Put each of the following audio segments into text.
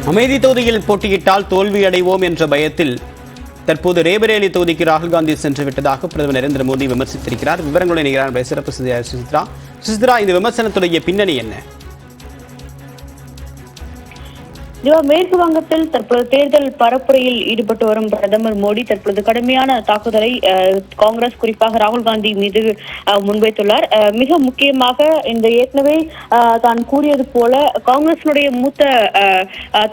அமேதி தொகுதியில் போட்டியிட்டால் தோல்வி அடைவோம் என்ற பயத்தில் தற்போது ரேபரேலி தொகுதிக்கு ராகுல் காந்தி சென்று விட்டதாக பிரதமர் நரேந்திர மோடி விமர்சித்திருக்கிறார். விவரங்களை நிகழ்ச்சியான சிறப்பு செய்தியாளர் சுசித்ரா, இந்த விமர்சனத்துடைய பின்னணி என்ன? மேற்கு வங்கத்தில் தற்போது தேர்தல் பரப்புரையில் ஈடுபட்டு வரும் பிரதமர் மோடி தற்பொழுது கடுமையான தாக்குதலை காங்கிரஸ் குறிப்பாக ராகுல் காந்தி மீது முன்வைத்துள்ளார். மிக முக்கியமாக இந்த ஏற்கனவே தான் கூறியது போல காங்கிரசினுடைய மூத்த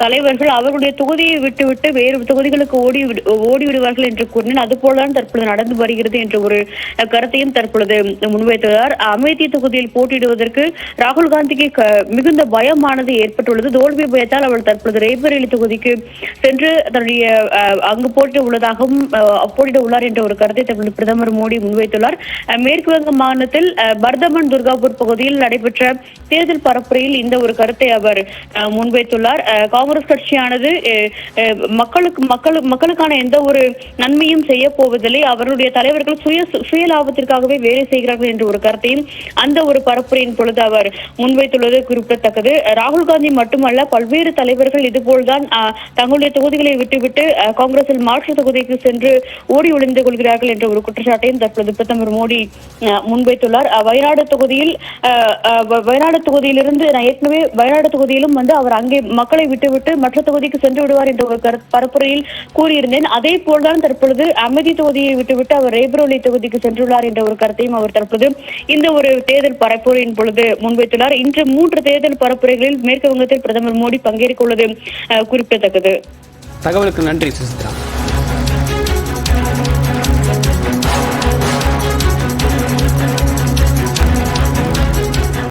தலைவர்கள் அவர்களுடைய தொகுதியை விட்டுவிட்டு வேறு தொகுதிகளுக்கு ஓடிவிடுவார்கள் என்று கூறினார். அதுபோலதான் தற்பொழுது நடந்து வருகிறது என்ற ஒரு கருத்தையும் தற்பொழுது முன்வைத்துள்ளார். அமேதி தொகுதியில் போட்டியிடுவதற்கு ராகுல் காந்திக்கு மிகுந்த பயமானது ஏற்பட்டுள்ளது. தோல்வி பயத்தால் அவள் தற்பொழுது ரேபரேலி தொகுதிக்கு சென்று தன்னுடைய அங்கு போட்டியிட உள்ளதாகவும் போட்டியிட உள்ளார் என்ற ஒரு கருத்தை தற்பொழுது பிரதமர் மோடி முன்வைத்துள்ளார். மேற்கு வங்க மாநிலத்தில் பர்தமன் துர்காபூர் பகுதியில் நடைபெற்ற தேர்தல் பரப்புரையில் இந்த ஒரு கருத்தை அவர் முன்வைத்துள்ளார். காங்கிரஸ் கட்சியானது மக்களுக்கான எந்த ஒரு நன்மையும் செய்ய போவதில்லை, அவருடைய தலைவர்கள் சுய லாபத்திற்காகவே வேலை செய்கிறார்கள் என்ற ஒரு கருத்தையும் அந்த ஒரு பரப்புரையின் பொழுது அவர் முன்வைத்துள்ளது குறிப்பிடத்தக்கது. ராகுல் காந்தி மட்டுமல்ல, பல்வேறு தலைவர்கள் இதுபோல்தான் தங்களுடைய தொகுதிகளை விட்டுவிட்டு காங்கிரசில் மாற்று தொகுதிக்கு சென்று ஓடி ஒளிந்து கொள்கிறார்கள் என்ற ஒரு குற்றச்சாட்டையும் தற்பொழுது பிரதமர் மோடி முன்வைத்துள்ளார். வயநாடு தொகுதியிலிருந்து ஏற்கனவே வயநாடு தொகுதியிலும் அவர் அங்கே மக்களை விட்டுவிட்டு மற்ற தொகுதிக்கு சென்று விடுவார் என்ற ஒரு பரப்புரையில் கூறியிருந்தேன். அதே போல்தான் தற்பொழுது அமேதி தொகுதியை விட்டுவிட்டு அவர் ரேபரேலி தொகுதிக்கு சென்றுள்ளார் என்ற ஒரு கருத்தையும் அவர் தற்போது இந்த ஒரு தேர்தல் பரப்புரையின் பொழுது முன்வைத்துள்ளார். இன்று 3 தேர்தல் பரப்புரைகளில் மேற்கு வங்கத்தில் பிரதமர் மோடி பங்கேற்க உள்ளது குறிப்பிடத்தக்கது. தகவலுக்கு நன்றி சுசித்ரா.